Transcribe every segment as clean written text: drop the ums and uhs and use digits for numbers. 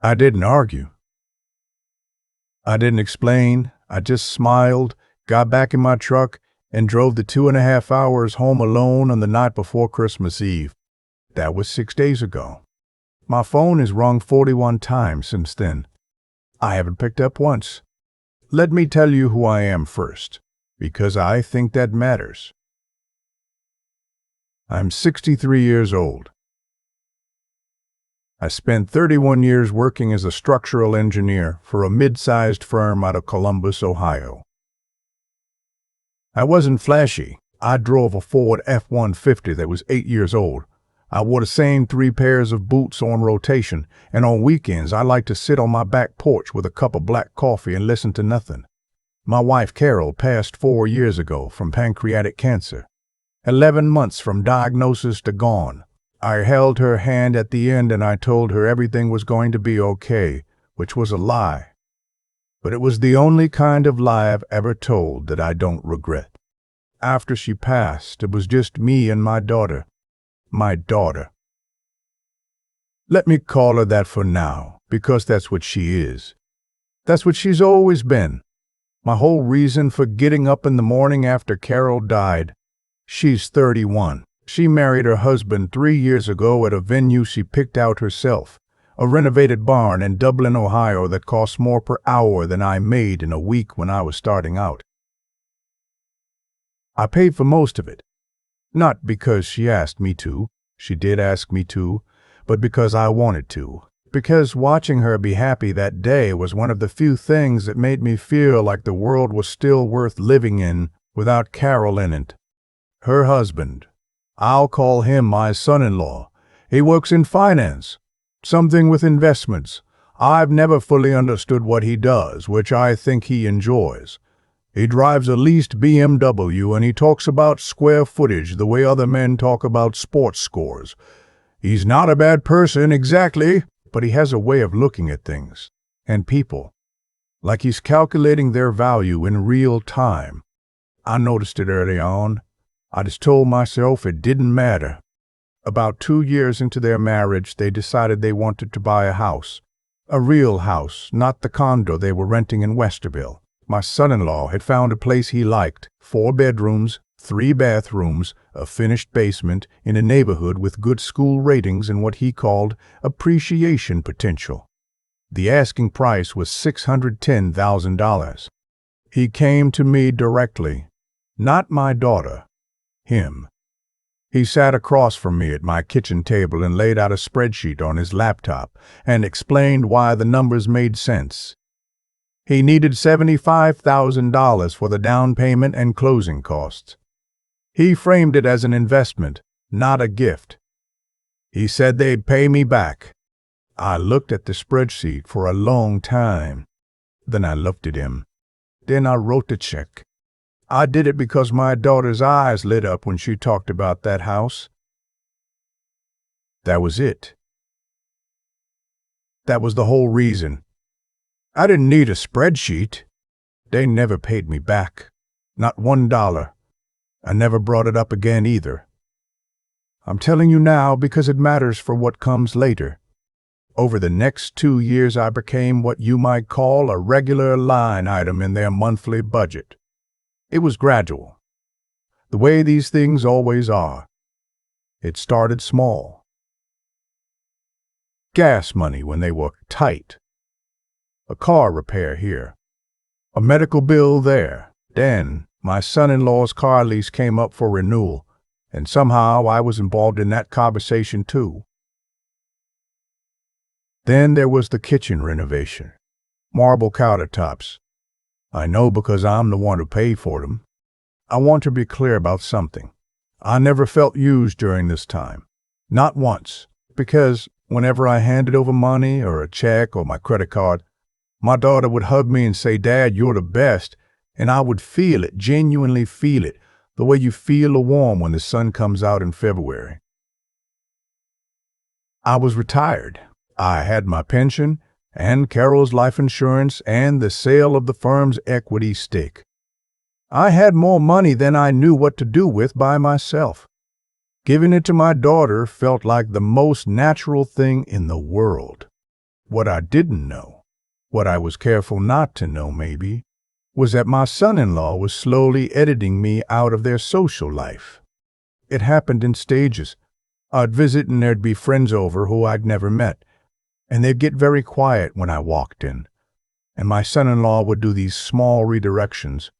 I didn't argue. I didn't explain. I just smiled, got back in my truck, and drove the 2.5 hours home alone on the night before Christmas Eve. That was 6 days ago. My phone has rung 41 times since then. I haven't picked up once. Let me tell you who I am first, because I think that matters. I'm 63 years old. I spent 31 years working as a structural engineer for a mid-sized firm out of Columbus, Ohio. I wasn't flashy. I drove a Ford F-150 that was 8 years old. I wore the same 3 pairs of boots on rotation, and on weekends I liked to sit on my back porch with a cup of black coffee and listen to nothing. My wife Carol passed 4 years ago from pancreatic cancer. 11 months from diagnosis to gone. I held her hand at the end and I told her everything was going to be okay, which was a lie. But it was the only kind of lie I've ever told that I don't regret. After she passed, it was just me and my daughter. My daughter. Let me call her that for now, because that's what she is. That's what she's always been. My whole reason for getting up in the morning after Carol died. She's 31. She married her husband 3 years ago at a venue she picked out herself, a renovated barn in Dublin, Ohio that cost more per hour than I made in a week when I was starting out. I paid for most of it, not because she asked me to, she did ask me to, but because I wanted to, because watching her be happy that day was one of the few things that made me feel like the world was still worth living in without Carol in it. Her husband. I'll call him my son-in-law. He works in finance, something with investments. I've never fully understood what he does, which I think he enjoys. He drives a leased BMW and he talks about square footage the way other men talk about sports scores. He's not a bad person exactly, but he has a way of looking at things and people, like he's calculating their value in real time. I noticed it early on. I just told myself it didn't matter. About 2 years into their marriage, they decided they wanted to buy a house. A real house, not the condo they were renting in Westerville. My son-in-law had found a place he liked, 4 bedrooms, 3 bathrooms, a finished basement, in a neighborhood with good school ratings and what he called appreciation potential. The asking price was $610,000. He came to me directly, not my daughter. Him. He sat across from me at my kitchen table and laid out a spreadsheet on his laptop and explained why the numbers made sense. He needed $75,000 for the down payment and closing costs. He framed it as an investment, not a gift. He said they'd pay me back. I looked at the spreadsheet for a long time. Then I looked at him. Then I wrote the check. I did it because my daughter's eyes lit up when she talked about that house. That was it. That was the whole reason. I didn't need a spreadsheet. They never paid me back. Not $1. I never brought it up again either. I'm telling you now because it matters for what comes later. Over the next 2 years, I became what you might call a regular line item in their monthly budget. It was gradual, the way these things always are. It started small. Gas money when they were tight. A car repair here. A medical bill there. Then my son-in-law's car lease came up for renewal, and somehow I was involved in that conversation too. Then there was the kitchen renovation. Marble countertops. I know because I'm the one who paid for them. I want to be clear about something. I never felt used during this time. Not once. Because whenever I handed over money or a check or my credit card, my daughter would hug me and say, "Dad, you're the best." And I would feel it, genuinely feel it, the way you feel a warm when the sun comes out in February. I was retired. I had my pension and Carol's life insurance and the sale of the firm's equity stake. I had more money than I knew what to do with by myself. Giving it to my daughter felt like the most natural thing in the world. What I didn't know, what I was careful not to know maybe, was that my son-in-law was slowly editing me out of their social life. It happened in stages. I'd visit and there'd be friends over who I'd never met, and they'd get very quiet when I walked in, and my son-in-law would do these small redirections.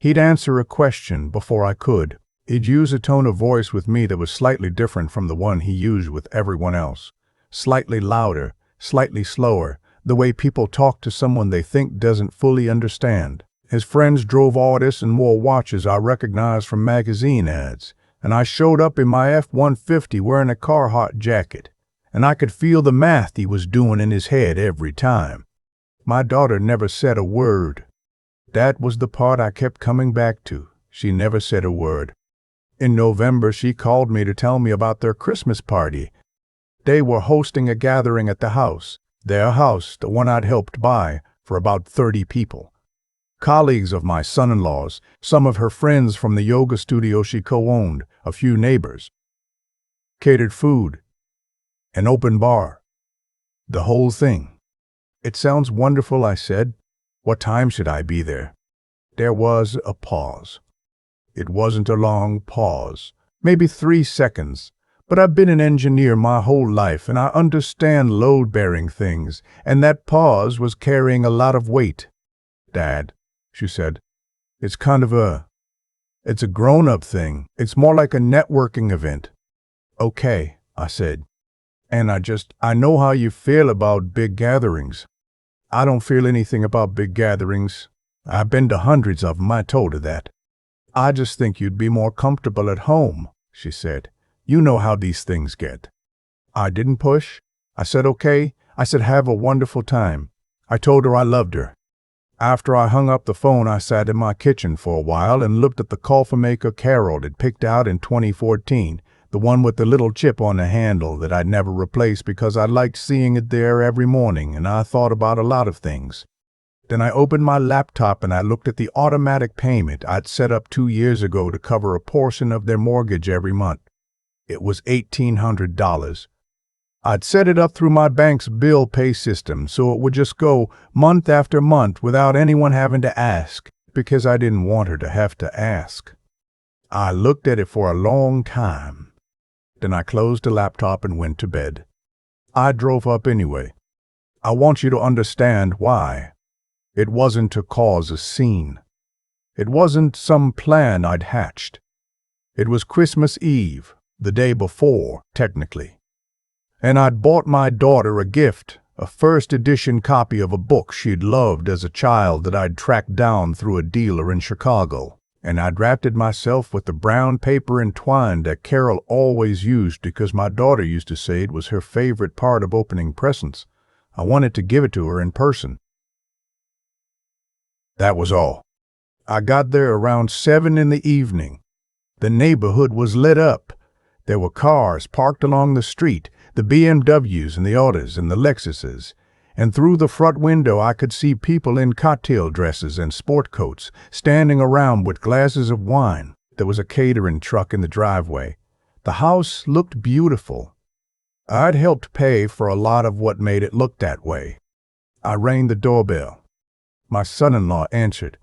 He'd answer a question before I could. He'd use a tone of voice with me that was slightly different from the one he used with everyone else. Slightly louder, slightly slower, the way people talk to someone they think doesn't fully understand. His friends drove artists and wore watches I recognized from magazine ads, and I showed up in my F-150 wearing a Carhartt jacket, and I could feel the math he was doing in his head every time. My daughter never said a word. That was the part I kept coming back to. She never said a word. In November, she called me to tell me about their Christmas party. They were hosting a gathering at the house, their house, the one I'd helped buy, for about 30 people. Colleagues of my son-in-law's, some of her friends from the yoga studio she co-owned, a few neighbors. Catered food. An open bar. The whole thing. It sounds wonderful, I said. What time should I be there? There was a pause. It wasn't a long pause, maybe 3 seconds, but I've been an engineer my whole life and I understand load-bearing things, and that pause was carrying a lot of weight. Dad, she said, it's a grown-up thing. It's more like a networking event. Okay, I said. And I know how you feel about big gatherings. I don't feel anything about big gatherings. I've been to hundreds of them, I told her that. I just think you'd be more comfortable at home, she said. You know how these things get. I didn't push. I said okay. I said have a wonderful time. I told her I loved her. After I hung up the phone, I sat in my kitchen for a while and looked at the coffee maker Carol had picked out in 2014, the one with the little chip on the handle that I'd never replaced because I liked seeing it there every morning, and I thought about a lot of things. Then I opened my laptop and I looked at the automatic payment I'd set up 2 years ago to cover a portion of their mortgage every month. It was $1,800. I'd set it up through my bank's bill pay system so it would just go month after month without anyone having to ask, because I didn't want her to have to ask. I looked at it for a long time. Then I closed the laptop and went to bed. I drove up anyway. I want you to understand why. It wasn't to cause a scene. It wasn't some plan I'd hatched. It was Christmas Eve, the day before, technically. And I'd bought my daughter a gift, a first edition copy of a book she'd loved as a child that I'd tracked down through a dealer in Chicago. And I'd wrapped it myself with the brown paper and twine that Carol always used because my daughter used to say it was her favorite part of opening presents. I wanted to give it to her in person. That was all. I got there around 7 in the evening. The neighborhood was lit up. There were cars parked along the street, the BMWs and the Autos and the Lexuses, and through the front window I could see people in cocktail dresses and sport coats standing around with glasses of wine. There was a catering truck in the driveway. The house looked beautiful. I'd helped pay for a lot of what made it look that way. I rang the doorbell. My son-in-law answered.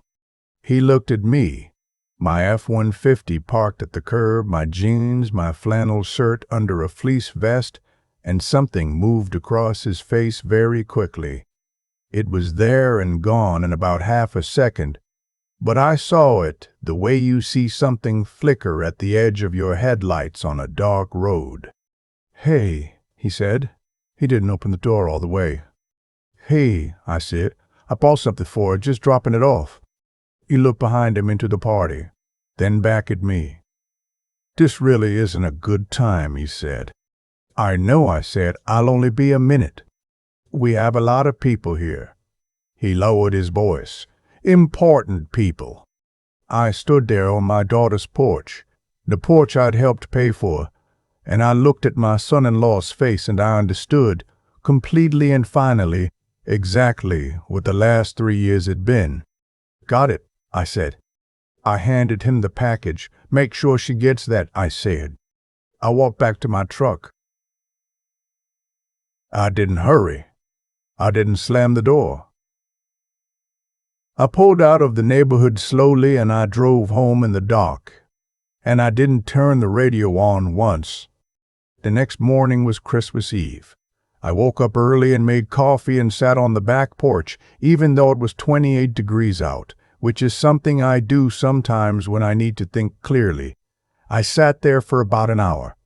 He looked at me, my F-150 parked at the curb, my jeans, my flannel shirt under a fleece vest, and something moved across his face very quickly. It was there and gone in about half a second, but I saw it the way you see something flicker at the edge of your headlights on a dark road. "Hey," he said. He didn't open the door all the way. "Hey," I said. "I bought something for her, just dropping it off." He looked behind him into the party, then back at me. "This really isn't a good time," he said. "I know," I said. "I'll only be a minute. We have a lot of people here." He lowered his voice. "Important people." I stood there on my daughter's porch, the porch I'd helped pay for, and I looked at my son-in-law's face and I understood, completely and finally, exactly what the last 3 years had been. "Got it," I said. I handed him the package. "Make sure she gets that," I said. I walked back to my truck. I didn't hurry. I didn't slam the door. I pulled out of the neighborhood slowly and I drove home in the dark. And I didn't turn the radio on once. The next morning was Christmas Eve. I woke up early and made coffee and sat on the back porch, even though it was 28 degrees out, which is something I do sometimes when I need to think clearly. I sat there for about an hour.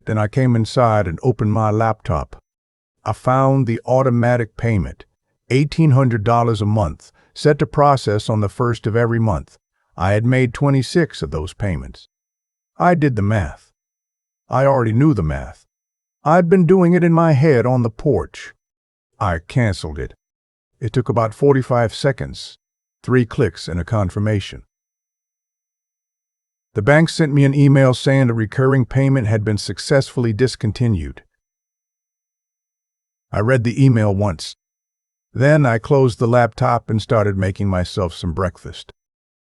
Then I came inside and opened my laptop. I found the automatic payment, $1,800 a month, set to process on the first of every month. I had made 26 of those payments. I did the math. I already knew the math. I'd been doing it in my head on the porch. I canceled it. It took about 45 seconds, 3 clicks and a confirmation. The bank sent me an email saying the recurring payment had been successfully discontinued. I read the email once. Then I closed the laptop and started making myself some breakfast.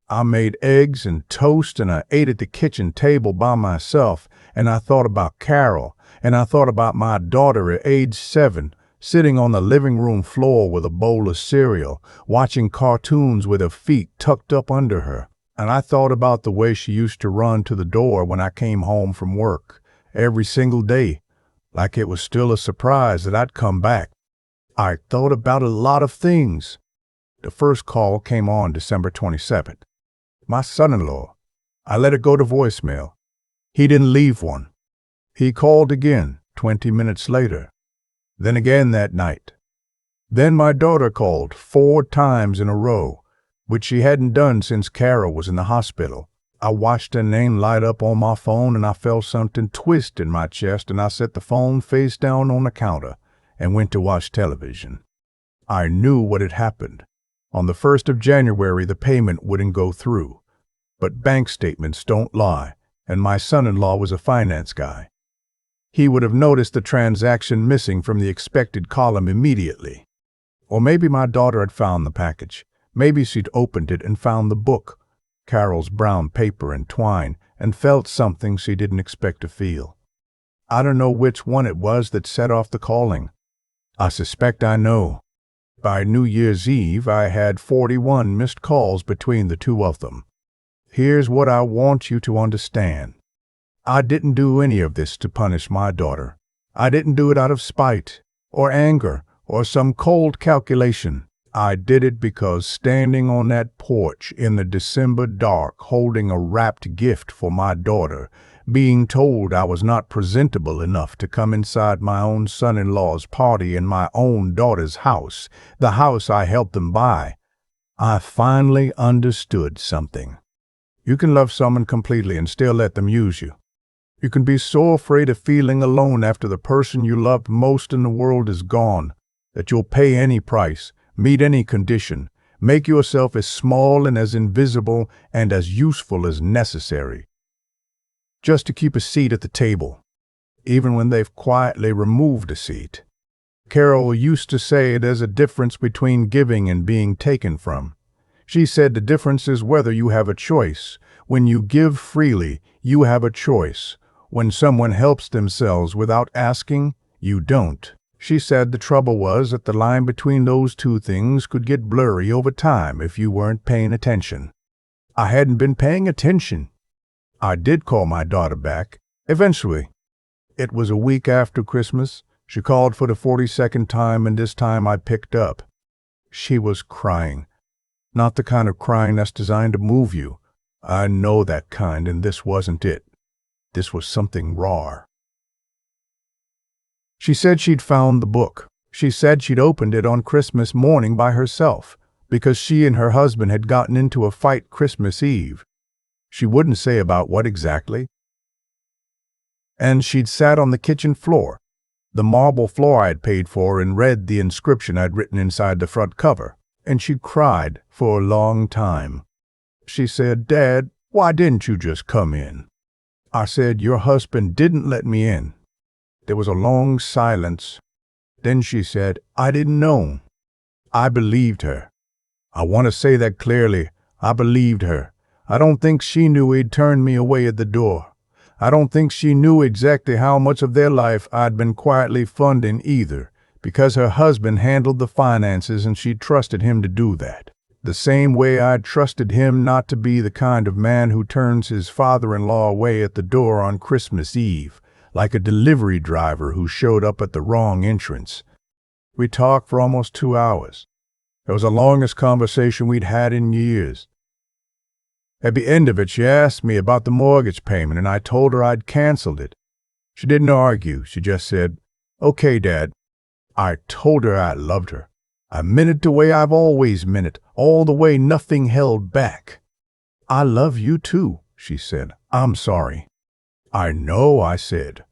I made eggs and toast and I ate at the kitchen table by myself, and I thought about Carol, and I thought about my daughter at age 7, sitting on the living room floor with a bowl of cereal, watching cartoons with her feet tucked up under her. And I thought about the way she used to run to the door when I came home from work, every single day, like it was still a surprise that I'd come back. I thought about a lot of things. The first call came on December 27th. My son-in-law. I let it go to voicemail. He didn't leave one. He called again 20 minutes later. Then again that night. Then my daughter called 4 times in a row, which she hadn't done since Carol was in the hospital. I watched her name light up on my phone and I felt something twist in my chest, and I set the phone face down on the counter and went to watch television. I knew what had happened. On the 1st of January, the payment wouldn't go through. But bank statements don't lie, and my son-in-law was a finance guy. He would have noticed the transaction missing from the expected column immediately. Or maybe my daughter had found the package. Maybe she'd opened it and found the book, Carol's brown paper and twine, and felt something she didn't expect to feel. I don't know which one it was that set off the calling. I suspect I know. By New Year's Eve, I had 41 missed calls between the two of them. Here's what I want you to understand. I didn't do any of this to punish my daughter. I didn't do it out of spite, or anger, or some cold calculation. I did it because standing on that porch in the December dark, holding a wrapped gift for my daughter, being told I was not presentable enough to come inside my own son-in-law's party in my own daughter's house, the house I helped them buy, I finally understood something. You can love someone completely and still let them use you. You can be so afraid of feeling alone after the person you loved most in the world is gone, that you'll pay any price, meet any condition, make yourself as small and as invisible and as useful as necessary, just to keep a seat at the table, even when they've quietly removed a seat. Carol used to say there's a difference between giving and being taken from. She said the difference is whether you have a choice. When you give freely, you have a choice. When someone helps themselves without asking, you don't. She said the trouble was that the line between those two things could get blurry over time if you weren't paying attention. I hadn't been paying attention. I did call my daughter back, eventually. It was a week after Christmas. She called for the 42nd time, and this time I picked up. She was crying. Not the kind of crying that's designed to move you. I know that kind, and this wasn't it. This was something raw. She said she'd found the book. She said she'd opened it on Christmas morning by herself, because she and her husband had gotten into a fight Christmas Eve. She wouldn't say about what exactly. And she'd sat on the kitchen floor, the marble floor I'd paid for, and read the inscription I'd written inside the front cover, and she'd cried for a long time. She said, "Dad, why didn't you just come in?" I said, "Your husband didn't let me in." There was a long silence. Then she said, "I didn't know." I believed her. I want to say that clearly. I believed her. I don't think she knew he'd turned me away at the door. I don't think she knew exactly how much of their life I'd been quietly funding either, because her husband handled the finances and she trusted him to do that. The same way I trusted him not to be the kind of man who turns his father-in-law away at the door on Christmas Eve, like a delivery driver who showed up at the wrong entrance. We talked for almost 2 hours. It was the longest conversation we'd had in years. At the end of it, she asked me about the mortgage payment, and I told her I'd canceled it. She didn't argue. She just said, "Okay, Dad." I told her I loved her. I meant it the way I've always meant it, all the way, nothing held back. "I love you too," she said. "I'm sorry." "I know," I said.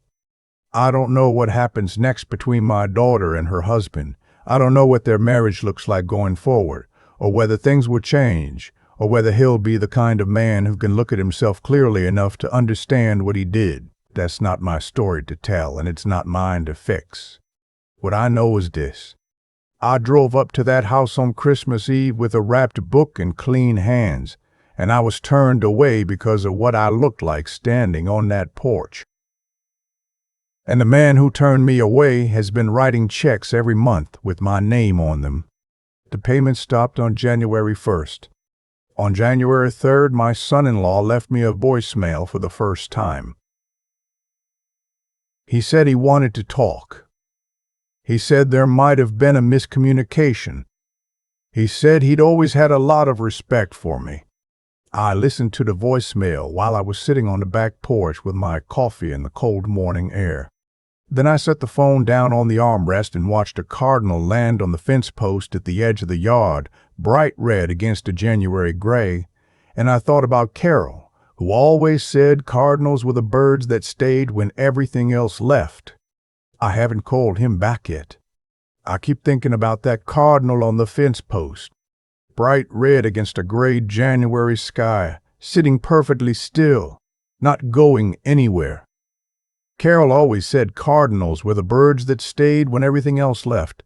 "I don't know what happens next between my daughter and her husband. I don't know what their marriage looks like going forward, or whether things will change, or whether he'll be the kind of man who can look at himself clearly enough to understand what he did. That's not my story to tell, and it's not mine to fix. What I know is this. I drove up to that house on Christmas Eve with a wrapped book and clean hands, and I was turned away because of what I looked like standing on that porch. And the man who turned me away has been writing checks every month with my name on them. The payment stopped on January 1st. On January 3rd, my son-in-law left me a voicemail for the first time. He said he wanted to talk. He said there might have been a miscommunication. He said he'd always had a lot of respect for me. I listened to the voicemail while I was sitting on the back porch with my coffee in the cold morning air. Then I set the phone down on the armrest and watched a cardinal land on the fence post at the edge of the yard, bright red against the January gray, and I thought about Carol, who always said cardinals were the birds that stayed when everything else left. I haven't called him back yet. I keep thinking about that cardinal on the fence post, bright red against a gray January sky, sitting perfectly still, not going anywhere. Carol always said cardinals were the birds that stayed when everything else left.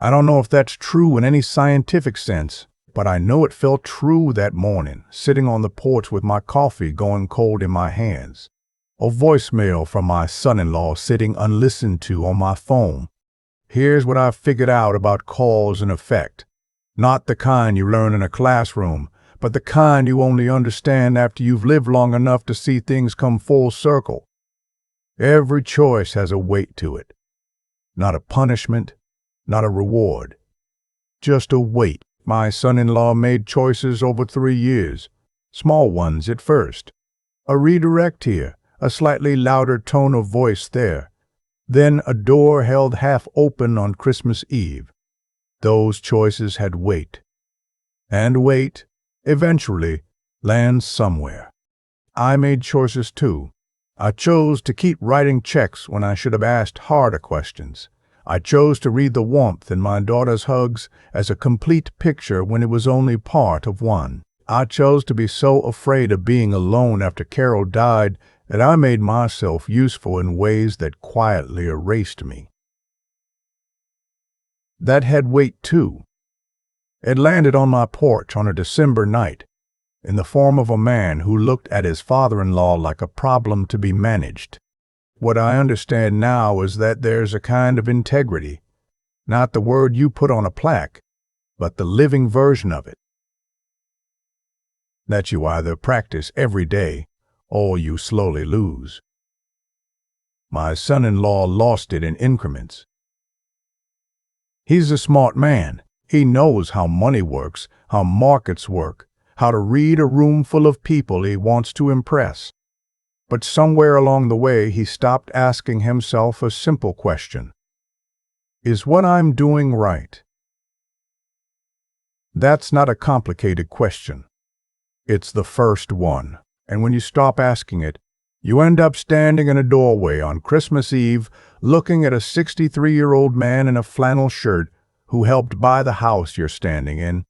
I don't know if that's true in any scientific sense, but I know it felt true that morning, sitting on the porch with my coffee going cold in my hands. A voicemail from my son-in-law sitting unlistened to on my phone. Here's what I've figured out about cause and effect. Not the kind you learn in a classroom, but the kind you only understand after you've lived long enough to see things come full circle. Every choice has a weight to it. Not a punishment, not a reward. Just a weight. My son-in-law made choices over 3 years. Small ones at first. A redirect here, a slightly louder tone of voice there. Then a door held half open on Christmas Eve. Those choices had weight. And weight, eventually, lands somewhere. I made choices too. I chose to keep writing checks when I should have asked harder questions. I chose to read the warmth in my daughter's hugs as a complete picture when it was only part of one. I chose to be so afraid of being alone after Carol died that I made myself useful in ways that quietly erased me. That had weight too. It landed on my porch on a December night, in the form of a man who looked at his father-in-law like a problem to be managed. What I understand now is that there's a kind of integrity, not the word you put on a plaque, but the living version of it, that you either practice every day or you slowly lose. My son-in-law lost it in increments. He's a smart man. He knows how money works, how markets work, how to read a room full of people he wants to impress. But somewhere along the way, he stopped asking himself a simple question. Is what I'm doing right? That's not a complicated question. It's the first one. And when you stop asking it, you end up standing in a doorway on Christmas Eve looking at a 63-year-old man in a flannel shirt who helped buy the house you're standing in,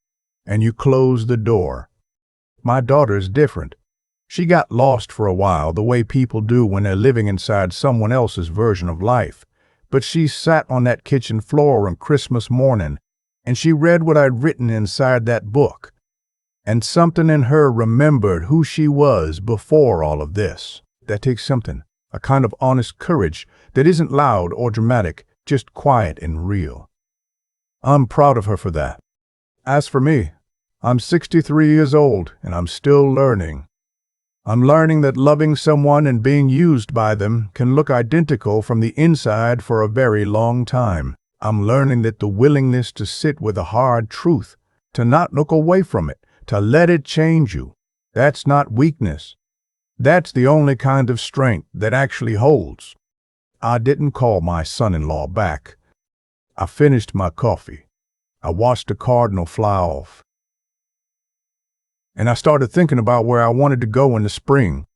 and you close the door. My daughter's different. She got lost for a while, the way people do when they're living inside someone else's version of life. But she sat on that kitchen floor on Christmas morning, and she read what I'd written inside that book. And something in her remembered who she was before all of this. That takes something, a kind of honest courage that isn't loud or dramatic, just quiet and real. I'm proud of her for that. As for me, I'm 63 years old and I'm still learning. I'm learning that loving someone and being used by them can look identical from the inside for a very long time. I'm learning that the willingness to sit with a hard truth, to not look away from it, to let it change you, that's not weakness. That's the only kind of strength that actually holds. I didn't call my son-in-law back. I finished my coffee. I watched a cardinal fly off. And I started thinking about where I wanted to go in the spring.